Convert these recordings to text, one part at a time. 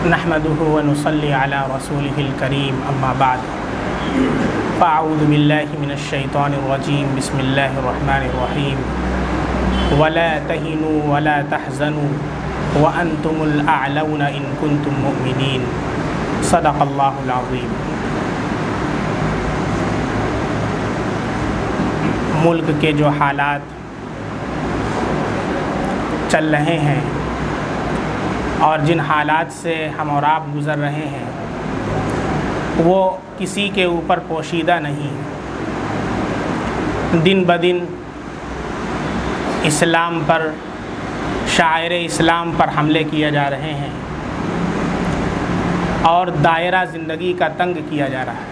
نحمده ونصلي على رسوله الكريم اما بعد فاعوذ بالله من الشيطان الرجيم بسم الله الرحمن الرحيم ولا تهنوا ولا تحزنوا وانتم الاعلون ان كنتم مؤمنين صدق الله العظيم۔ ملک کے جو حالات چل رہے ہیں اور جن حالات سے ہم اور آپ گزر رہے ہیں وہ کسی کے اوپر پوشیدہ نہیں ہے۔ دن بدن اسلام پر، شاعر اسلام پر حملے کیے جا رہے ہیں اور دائرہ زندگی کا تنگ کیا جا رہا ہے۔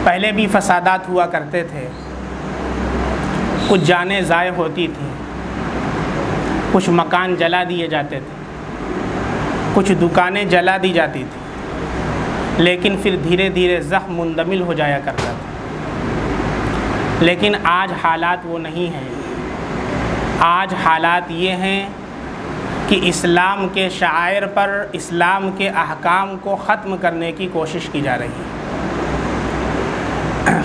پہلے بھی فسادات ہوا کرتے تھے، کچھ جانیں ضائع ہوتی تھیں، کچھ مکان جلا دیے جاتے تھے، کچھ دکانیں جلا دی جاتی تھیں، لیکن پھر دھیرے دھیرے زخم مندمل ہو جایا کرتا تھا۔ لیکن آج حالات وہ نہیں ہیں۔ آج حالات یہ ہیں کہ اسلام کے شعائر پر، اسلام کے احکام کو ختم کرنے کی کوشش کی جا رہی ہے۔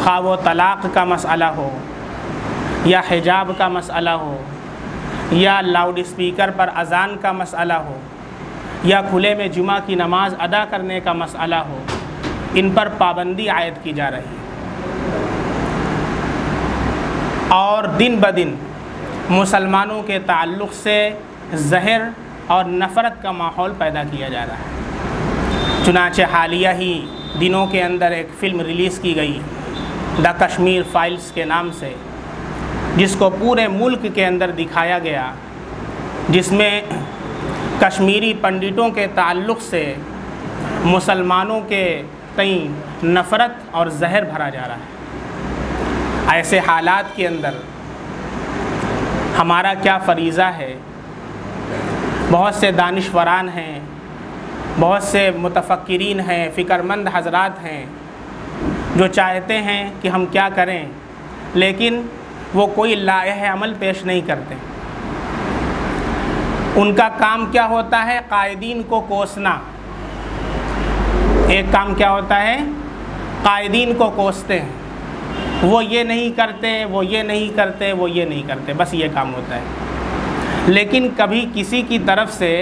خواہ وہ طلاق کا مسئلہ ہو، یا حجاب کا مسئلہ ہو، یا لاؤڈ اسپیکر پر اذان کا مسئلہ ہو، یا کھلے میں جمعہ کی نماز ادا کرنے کا مسئلہ ہو، ان پر پابندی عائد کی جا رہی ہے اور دن بدن مسلمانوں کے تعلق سے زہر اور نفرت کا ماحول پیدا کیا جا رہا ہے۔ چنانچہ حالیہ ہی دنوں کے اندر ایک فلم ریلیز کی گئی دا کشمیر فائلز کے نام سے، جس کو پورے ملک کے اندر دکھایا گیا، جس میں کشمیری پنڈتوں کے تعلق سے مسلمانوں کے تئیں نفرت اور زہر بھرا جا رہا ہے۔ ایسے حالات کے اندر ہمارا کیا فریضہ ہے؟ بہت سے دانشوران ہیں، بہت سے متفکرین ہیں، فکرمند حضرات ہیں جو چاہتے ہیں کہ ہم کیا کریں، لیکن وہ کوئی لائحہ عمل پیش نہیں کرتے۔ ان کا کام کیا ہوتا ہے؟ قائدین کو کوسنا۔ ایک کام کیا ہوتا ہے؟ قائدین کو کوستے ہیں، وہ یہ نہیں کرتے، وہ یہ نہیں کرتے، وہ یہ نہیں کرتے، بس یہ کام ہوتا ہے۔ لیکن کبھی کسی کی طرف سے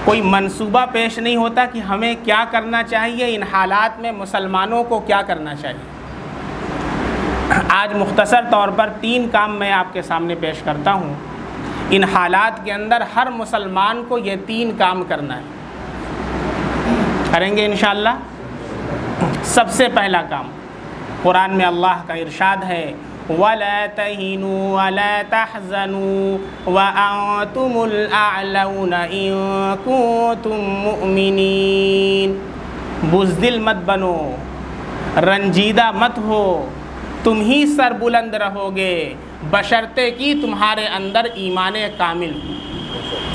کوئی منصوبہ پیش نہیں ہوتا کہ ہمیں کیا کرنا چاہیے، ان حالات میں مسلمانوں کو کیا کرنا چاہیے۔ آج مختصر طور پر 3 کام میں آپ کے سامنے پیش کرتا ہوں۔ ان حالات کے اندر ہر مسلمان کو یہ 3 کام کرنا ہے، کریں گے انشاءاللہ۔ سب سے پہلا کام، قرآن میں اللہ کا ارشاد ہے وَلَا تَهِنُوا وَلَا تَحْزَنُوا وَأَنْتُمُ الْأَعْلَوْنَ إِن كُنتُم مُؤْمِنِينَ۔ بزدل مت بنو، رنجیدہ مت ہو، تم ہی سر بلند رہو گے بشرطے کہ تمہارے اندر ایمان کامل۔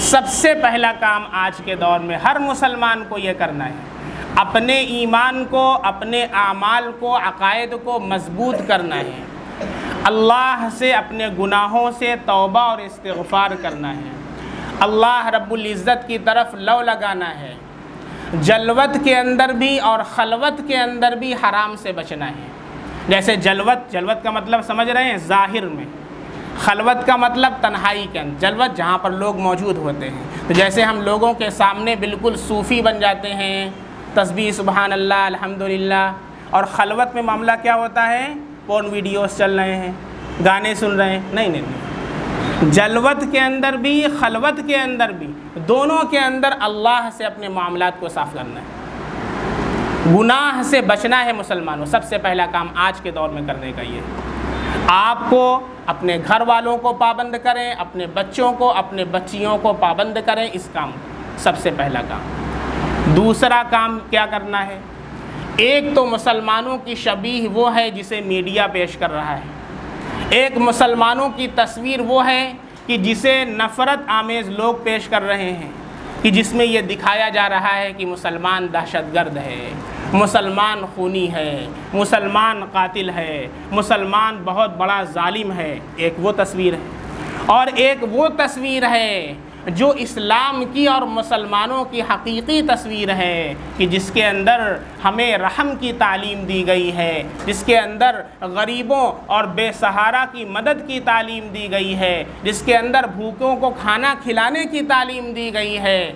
سب سے پہلا کام آج کے دور میں ہر مسلمان کو یہ کرنا ہے، اپنے ایمان کو، اپنے اعمال کو، عقائد کو مضبوط کرنا ہے، اللہ سے اپنے گناہوں سے توبہ اور استغفار کرنا ہے، اللہ رب العزت کی طرف لو لگانا ہے، جلوت کے اندر بھی اور خلوت کے اندر بھی حرام سے بچنا ہے۔ جیسے جلوت کا مطلب سمجھ رہے ہیں ظاہر میں، خلوت کا مطلب تنہائی کے اندر، جلوت جہاں پر لوگ موجود ہوتے ہیں۔ تو جیسے ہم لوگوں کے سامنے بالکل صوفی بن جاتے ہیں، تسبیح سبحان اللہ الحمدللہ، اور خلوت میں معاملہ کیا ہوتا ہے؟ پورن ویڈیوز چل رہے ہیں، گانے سن رہے ہیں۔ نہیں، جلوت کے اندر بھی خلوت کے اندر بھی، دونوں کے اندر اللہ سے اپنے معاملات کو صاف کرنا ہے، گناہ سے بچنا ہے مسلمانوں۔ سب سے پہلا کام آج کے دور میں کرنے کا یہ ہے۔ آپ کو، اپنے گھر والوں کو پابند کریں، اپنے بچوں کو، اپنے بچیوں کو پابند کریں اس کام کو، سب سے پہلا کام۔ دوسرا کام کیا کرنا ہے؟ ایک تو مسلمانوں کی شبیہ وہ ہے جسے میڈیا پیش کر رہا ہے، ایک مسلمانوں کی تصویر وہ ہے کہ جسے نفرت آمیز لوگ پیش کر رہے ہیں، کہ جس میں یہ دکھایا جا رہا ہے کہ مسلمان دہشت گرد ہے، مسلمان خونی ہے، مسلمان قاتل ہے، مسلمان بہت بڑا ظالم ہے. ایک وہ تصویر ہے، اور ایک وہ تصویر ہے جو اسلام کی اور مسلمانوں کی حقیقی تصویر ہے کہ جس کے اندر ہمیں رحم کی تعلیم دی گئی ہے، جس کے اندر غریبوں اور بے سہارا کی مدد کی تعلیم دی گئی ہے، جس کے اندر بھوکوں کو کھانا کھلانے کی تعلیم دی گئی ہے،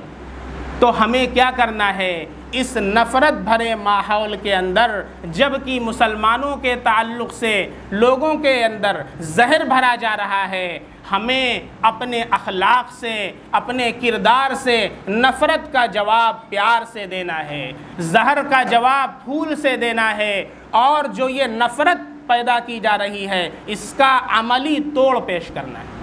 تو ہمیں کیا کرنا ہے؟ اس نفرت بھرے ماحول کے اندر جبکہ مسلمانوں کے تعلق سے لوگوں کے اندر زہر بھرا جا رہا ہے، ہمیں اپنے اخلاق سے، اپنے کردار سے نفرت کا جواب پیار سے دینا ہے، زہر کا جواب پھول سے دینا ہے، اور جو یہ نفرت پیدا کی جا رہی ہے اس کا عملی توڑ پیش کرنا ہے۔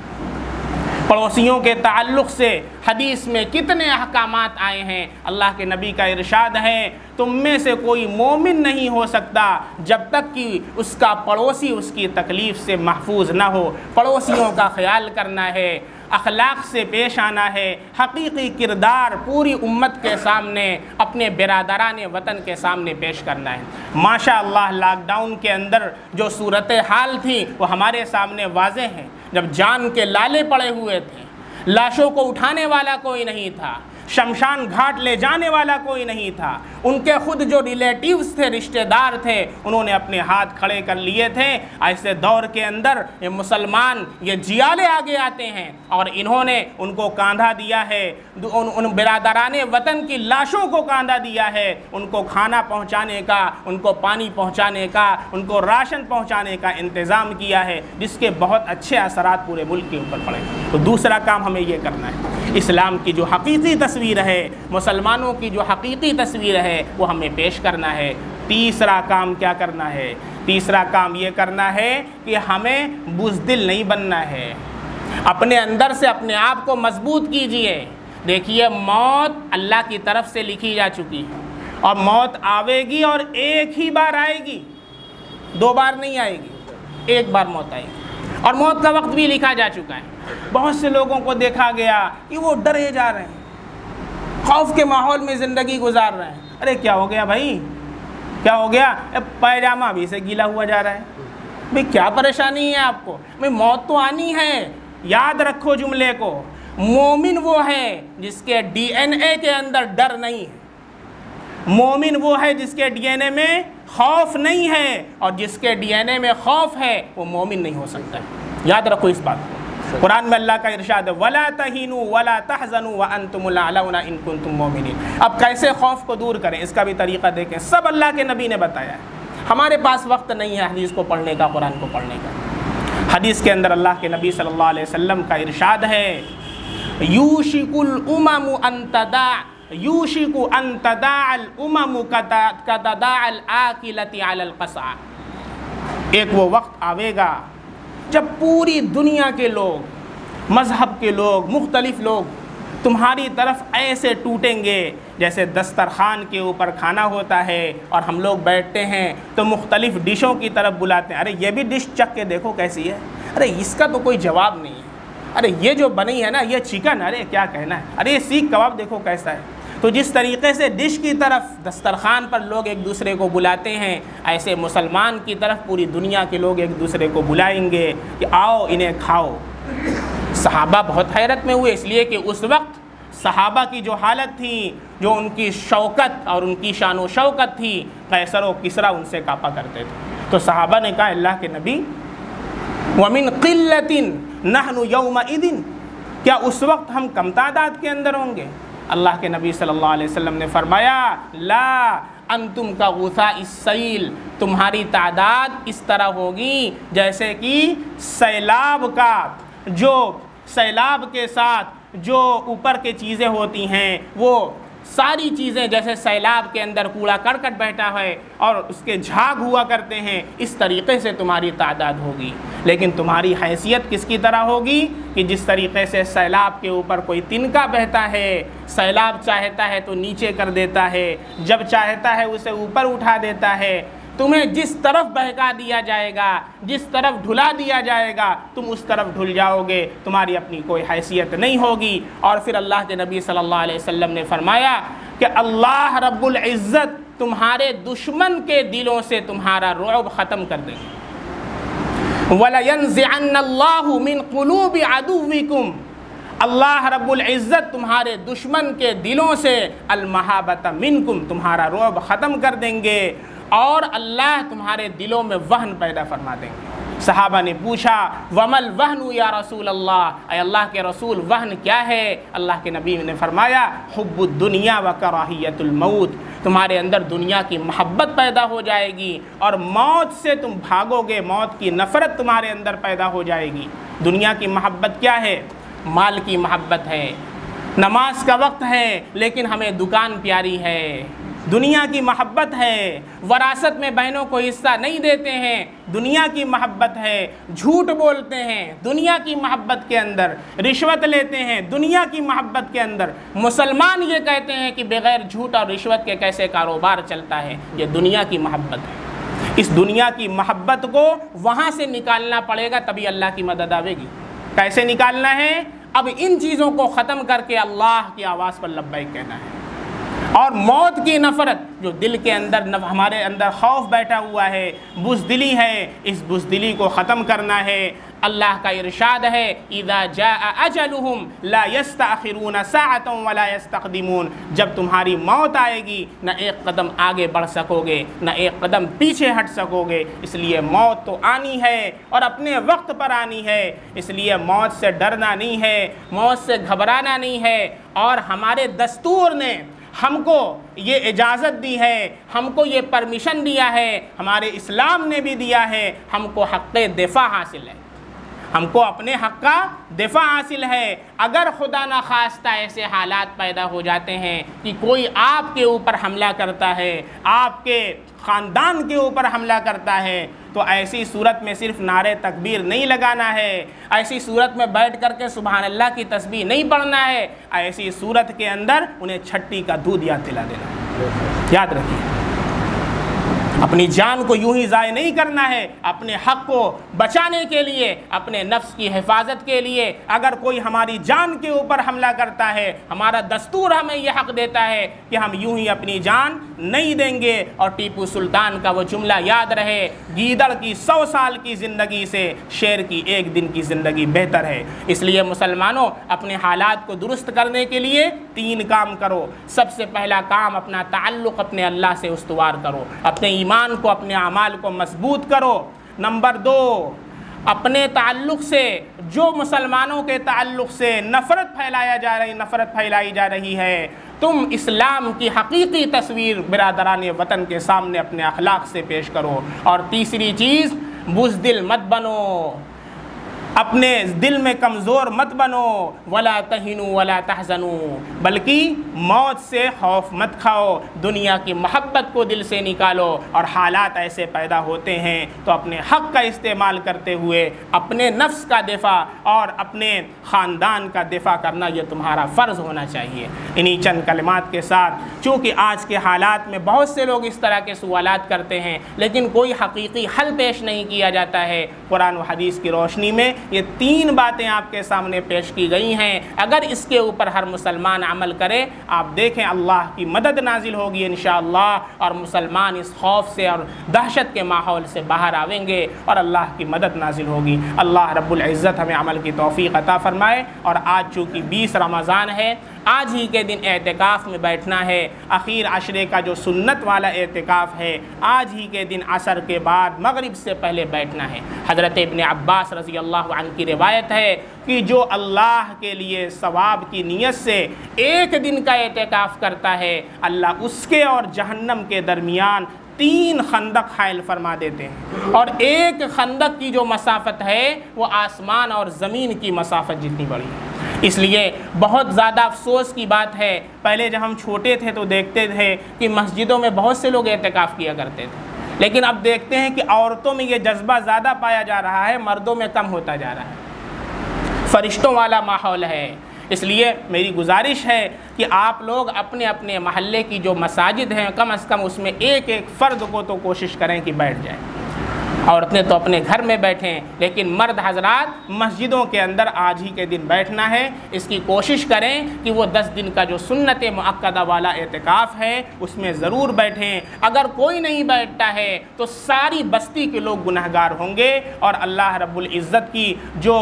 پڑوسیوں کے تعلق سے حدیث میں کتنے احکامات آئے ہیں۔ اللہ کے نبی کا ارشاد ہے تم میں سے کوئی مومن نہیں ہو سکتا جب تک کہ اس کا پڑوسی اس کی تکلیف سے محفوظ نہ ہو۔ پڑوسیوں کا خیال کرنا ہے، اخلاق سے پیش آنا ہے، حقیقی کردار پوری امت کے سامنے، اپنے برادران وطن کے سامنے پیش کرنا ہے۔ ماشاء اللہ لاک ڈاؤن کے اندر جو صورتحال تھی وہ ہمارے سامنے واضح ہے۔ جب جان کے لالے پڑے ہوئے تھے، لاشوں کو اٹھانے والا کوئی نہیں تھا، شمشان گھاٹ لے جانے والا کوئی نہیں تھا، ان کے خود جو ریلیٹیوز تھے، رشتہ دار تھے، انہوں نے اپنے ہاتھ کھڑے کر لیے تھے۔ ایسے دور کے اندر یہ مسلمان، یہ جیالے آگے آتے ہیں اور انہوں نے ان کو کاندھا دیا ہے، ان برادران وطن کی لاشوں کو کاندھا دیا ہے، ان کو کھانا پہنچانے کا، ان کو پانی پہنچانے کا، ان کو راشن پہنچانے کا انتظام کیا ہے، جس کے بہت اچھے اثرات پورے ملک کے اوپر پڑے۔ تو دوسرا کام ہمیں یہ کرنا ہے، اسلام کی جو حقیقی تصویر ہے، مسلمانوں کی جو حقیقی تصویر ہے وہ ہمیں پیش کرنا ہے۔ تیسرا کام کیا کرنا ہے؟ تیسرا کام یہ کرنا ہے کہ ہمیں بزدل نہیں بننا ہے، اپنے اندر سے اپنے آپ کو مضبوط کیجئے۔ دیکھیے موت اللہ کی طرف سے لکھی جا چکی ہے، اور موت آئے گی اور ایک ہی بار آئے گی، دو بار نہیں آئے گی، ایک بار موت آئے گی، اور موت کا وقت بھی لکھا جا چکا ہے۔ بہت سے لوگوں کو دیکھا گیا کہ وہ ڈرے جا رہے ہیں، خوف کے ماحول میں زندگی گزار رہے ہیں۔ ارے کیا ہو گیا بھائی، کیا ہو گیا؟ پائجامہ بھی سے گیلا ہوا جا رہا ہے، بھئی کیا پریشانی ہے آپ کو؟ بھئی موت تو آنی ہے۔ یاد رکھو جملے کو، مومن وہ ہے جس کے ڈی این اے کے اندر ڈر نہیں ہے، مومن وہ ہے جس کے ڈی این اے میں خوف نہیں ہے، اور جس کے ڈی این اے میں خوف ہے وہ مومن نہیں ہو سکتا ہے۔ یاد رکھو اس بات کو۔ قرآن میں اللہ کا ارشاد ہے وَلَا تَهِنُوا وَلَا تَحْزَنُوا وَأَنْتُمُ الْأَعْلَوْنَ إِن كُنتُم مُؤْمِنِينَ۔ اب کیسے خوف کو دور کریں، اس کا بھی طریقہ دیکھیں، سب اللہ کے نبی نے بتایا ہے۔ ہمارے پاس وقت نہیں ہے حدیث کو پڑھنے کا، قرآن کو پڑھنے کا۔ حدیث کے اندر اللہ کے نبی صلی اللہ علیہ وسلم کا ارشاد ہے يُوشِكُ الْأُمَمُ أَن تَدَاعَ الْأُمَمُ كَتَدَاعَ الْآكِلَةِ عَلَى الْقَصْعَةِ۔ ایک وہ وقت آئے گا جب پوری دنیا کے لوگ، مذہب کے لوگ، مختلف لوگ تمہاری طرف ایسے ٹوٹیں گے جیسے دسترخوان کے اوپر کھانا ہوتا ہے اور ہم لوگ بیٹھتے ہیں تو مختلف ڈشوں کی طرف بلاتے ہیں، ارے یہ بھی ڈش چکھ کے دیکھو کیسی ہے، ارے اس کا تو کوئی جواب نہیں ہے، ارے یہ جو بنی ہے نا یہ چکن، ارے کیا کہنا ہے، ارے یہ سیخ کباب دیکھو کیسا ہے۔ تو جس طریقے سے ڈش کی طرف، دسترخوان پر لوگ ایک دوسرے کو بلاتے ہیں، ایسے مسلمان کی طرف پوری دنیا کے لوگ ایک دوسرے کو بلائیں گے کہ آؤ انہیں کھاؤ۔ صحابہ بہت حیرت میں ہوئے، اس لیے کہ اس وقت صحابہ کی جو حالت تھی، جو ان کی شوکت اور ان کی شان و شوکت تھی، قیصر و کسریٰ ان سے کاپا کرتے تھے۔ تو صحابہ نے کہا اللہ کے نبی وَمِن قِلَّةٍ نَحْنُ يَوْمَئِذٍ، کیا اس وقت ہم کم تعداد کے اندر ہوں گے؟ اللہ کے نبی صلی اللہ علیہ وسلم نے فرمایا لا انتم کا غثاء السیل، تمہاری تعداد اس طرح ہوگی جیسے کہ سیلاب کا، جو سیلاب کے ساتھ جو اوپر کے چیزیں ہوتی ہیں وہ ساری چیزیں جیسے سیلاب کے اندر کوڑا کرکٹ بیٹھا ہے اور اس کے جھاگ ہوا کرتے ہیں، اس طریقے سے تمہاری تعداد ہوگی۔ لیکن تمہاری حیثیت کس کی طرح ہوگی کہ جس طریقے سے سیلاب کے اوپر کوئی تنکا بہتا ہے، سیلاب چاہتا ہے تو نیچے کر دیتا ہے، جب چاہتا ہے اسے اوپر اٹھا دیتا ہے۔ تمہیں جس طرف بہکا دیا جائے گا، جس طرف ڈھلا دیا جائے گا، تم اس طرف ڈھل جاؤ گے، تمہاری اپنی کوئی حیثیت نہیں ہوگی۔ اور پھر اللہ کے نبی صلی اللہ علیہ وسلم نے فرمایا کہ اللہ رب العزت تمہارے دشمن کے دلوں سے تمہارا رعب ختم کر دیں گے۔ وَلَيَنزِعَنَّ اللَّهُ مِن قُلُوبِ عَدُوِّكُمْ، اللہ رب العزت تمہارے دشمن کے دلوں سے المحابۃ منکم تمہارا رعب ختم کر دیں گے، اور اللہ تمہارے دلوں میں وہن پیدا فرما دیں گے۔ صحابہ نے پوچھا ومل وہن یا رسول اللہ، اے اللہ کے رسول وہن کیا ہے؟ اللہ کے نبی نے فرمایا حب الدنیا و کراہیت الموت، تمہارے اندر دنیا کی محبت پیدا ہو جائے گی اور موت سے تم بھاگو گے، موت کی نفرت تمہارے اندر پیدا ہو جائے گی۔ دنیا کی محبت کیا ہے؟ مال کی محبت ہے، نماز کا وقت ہے لیکن ہمیں دکان پیاری ہے، دنیا کی محبت ہے، وراثت میں بہنوں کو حصہ نہیں دیتے ہیں، دنیا کی محبت ہے، جھوٹ بولتے ہیں دنیا کی محبت کے اندر، رشوت لیتے ہیں دنیا کی محبت کے اندر۔ مسلمان یہ کہتے ہیں کہ بغیر جھوٹ اور رشوت کے کیسے کاروبار چلتا ہے، یہ دنیا کی محبت ہے۔ اس دنیا کی محبت کو وہاں سے نکالنا پڑے گا، تبھی اللہ کی مدد آئے گی۔ کیسے نکالنا ہے؟ اب ان چیزوں کو ختم کر کے اللہ کی آواز پر لبیک کہنا ہے، اور موت کی نفرت جو دل کے اندر ہمارے اندر خوف بیٹھا ہوا ہے، بزدلی ہے، اس بزدلی کو ختم کرنا ہے۔ اللہ کا ارشاد ہے اذا جاء اجلہم لا یستأخرون ساعۃ ولا یستقدمون، جب تمہاری موت آئے گی نہ ایک قدم آگے بڑھ سکو گے نہ ایک قدم پیچھے ہٹ سکو گے۔ اس لیے موت تو آنی ہے اور اپنے وقت پر آنی ہے، اس لیے موت سے ڈرنا نہیں ہے، موت سے گھبرانا نہیں ہے۔ اور ہمارے دستور نے ہم کو یہ اجازت دی ہے، ہم کو یہ پرمیشن دیا ہے، ہمارے اسلام نے بھی دیا ہے، ہم کو حق دفاع حاصل ہے، ہم کو اپنے حق کا دفاع حاصل ہے۔ اگر خدا نخواستہ ایسے حالات پیدا ہو جاتے ہیں کہ کوئی آپ کے اوپر حملہ کرتا ہے، آپ کے خاندان کے اوپر حملہ کرتا ہے، تو ایسی صورت میں صرف نعرے تکبیر نہیں لگانا ہے، ایسی صورت میں بیٹھ کر کے سبحان اللہ کی تسبیح نہیں پڑھنا ہے، ایسی صورت کے اندر انہیں چھٹی کا دودھ یاد دلا دینا۔ یاد رکھیے، اپنی جان کو یوں ہی ضائع نہیں کرنا ہے، اپنے حق کو بچانے کے لیے، اپنے نفس کی حفاظت کے لیے۔ اگر کوئی ہماری جان کے اوپر حملہ کرتا ہے، ہمارا دستور ہمیں یہ حق دیتا ہے کہ ہم یوں ہی اپنی جان نہیں دیں گے۔ اور ٹیپو سلطان کا وہ جملہ یاد رہے، گیدڑ کی 100 سال کی زندگی سے شیر کی 1 دن کی زندگی بہتر ہے۔ اس لیے مسلمانوں، اپنے حالات کو درست کرنے کے لیے 3 کام کرو۔ سب سے پہلا کام، اپنا تعلق اپنے اللہ سے استوار کرو، اپنے ایمان کو، اپنے اعمال کو مضبوط کرو۔ نمبر 2، اپنے تعلق سے، جو مسلمانوں کے تعلق سے نفرت پھیلائی جا رہی ہے، تم اسلام کی حقیقی تصویر برادران وطن کے سامنے اپنے اخلاق سے پیش کرو۔ اور تیسری چیز، بزدل مت بنو، اپنے دل میں کمزور مت بنو، ولا تہنوا ولا تحزنوا، بلکہ موت سے خوف مت کھاؤ، دنیا کی محبت کو دل سے نکالو۔ اور حالات ایسے پیدا ہوتے ہیں تو اپنے حق کا استعمال کرتے ہوئے اپنے نفس کا دفاع اور اپنے خاندان کا دفاع کرنا یہ تمہارا فرض ہونا چاہیے۔ انہی چند کلمات کے ساتھ، چونکہ آج کے حالات میں بہت سے لوگ اس طرح کے سوالات کرتے ہیں لیکن کوئی حقیقی حل پیش نہیں کیا جاتا ہے، قرآن و حدیث کی روشنی میں یہ 3 باتیں آپ کے سامنے پیش کی گئی ہیں۔ اگر اس کے اوپر ہر مسلمان عمل کرے، آپ دیکھیں اللہ کی مدد نازل ہوگی انشاءاللہ، اور مسلمان اس خوف سے اور دہشت کے ماحول سے باہر آئیں گے اور اللہ کی مدد نازل ہوگی۔ اللہ رب العزت ہمیں عمل کی توفیق عطا فرمائے۔ اور آج چونکہ 20 رمضان ہے، آج ہی کے دن اعتکاف میں بیٹھنا ہے، اخیر عشرے کا جو سنت والا اعتکاف ہے، آج ہی کے دن عصر کے بعد مغرب سے پہلے بیٹھنا ہے۔ حضرت ابن عباس رضی اللہ عنہ کی روایت ہے کہ جو اللہ کے لیے ثواب کی نیت سے 1 دن کا اعتکاف کرتا ہے، اللہ اس کے اور جہنم کے درمیان 3 خندق حائل فرما دیتے ہیں، اور 1 خندق کی جو مسافت ہے وہ آسمان اور زمین کی مسافت جتنی بڑی ہے۔ اس لیے بہت زیادہ افسوس کی بات ہے، پہلے جب ہم چھوٹے تھے تو دیکھتے تھے کہ مسجدوں میں بہت سے لوگ اعتکاف کیا کرتے تھے، لیکن اب دیکھتے ہیں کہ عورتوں میں یہ جذبہ زیادہ پایا جا رہا ہے، مردوں میں کم ہوتا جا رہا ہے، فرشتوں والا ماحول ہے۔ اس لیے میری گزارش ہے کہ آپ لوگ اپنے اپنے محلے کی جو مساجد ہیں، کم از کم اس میں ایک فرد کو تو کوشش کریں کہ بیٹھ جائیں۔ عورتیں تو اپنے گھر میں بیٹھیں، لیکن مرد حضرات مسجدوں کے اندر آج ہی کے دن بیٹھنا ہے۔ اس کی کوشش کریں کہ وہ 10 دن کا جو سنت مؤکدہ والا اعتکاف ہے اس میں ضرور بیٹھیں۔ اگر کوئی نہیں بیٹھتا ہے تو ساری بستی کے لوگ گنہگار ہوں گے، اور اللہ رب العزت کی جو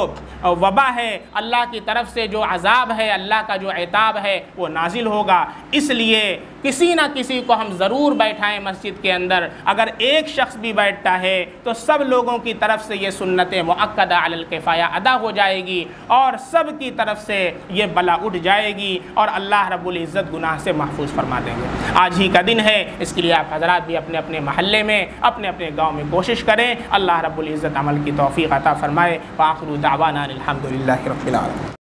وبا ہے، اللہ کی طرف سے جو عذاب ہے، اللہ کا جو عتاب ہے وہ نازل ہوگا۔ اس لیے کسی نہ کسی کو ہم ضرور بیٹھائیں مسجد کے اندر۔ اگر ایک شخص بھی بیٹھتا ہے تو سب لوگوں کی طرف سے یہ سنت مؤکدہ علی الکفایہ ادا ہو جائے گی اور سب کی طرف سے یہ بلا اٹھ جائے گی اور اللہ رب العزت گناہ سے محفوظ فرما دیں گے۔ آج ہی کا دن ہے، اس کے لیے آپ حضرات بھی اپنے اپنے محلے میں، اپنے اپنے گاؤں میں کوشش کریں۔ اللہ رب العزت عمل کی توفیق عطا فرمائے۔ وآخر دعوانا الحمد للہ رب العالمین۔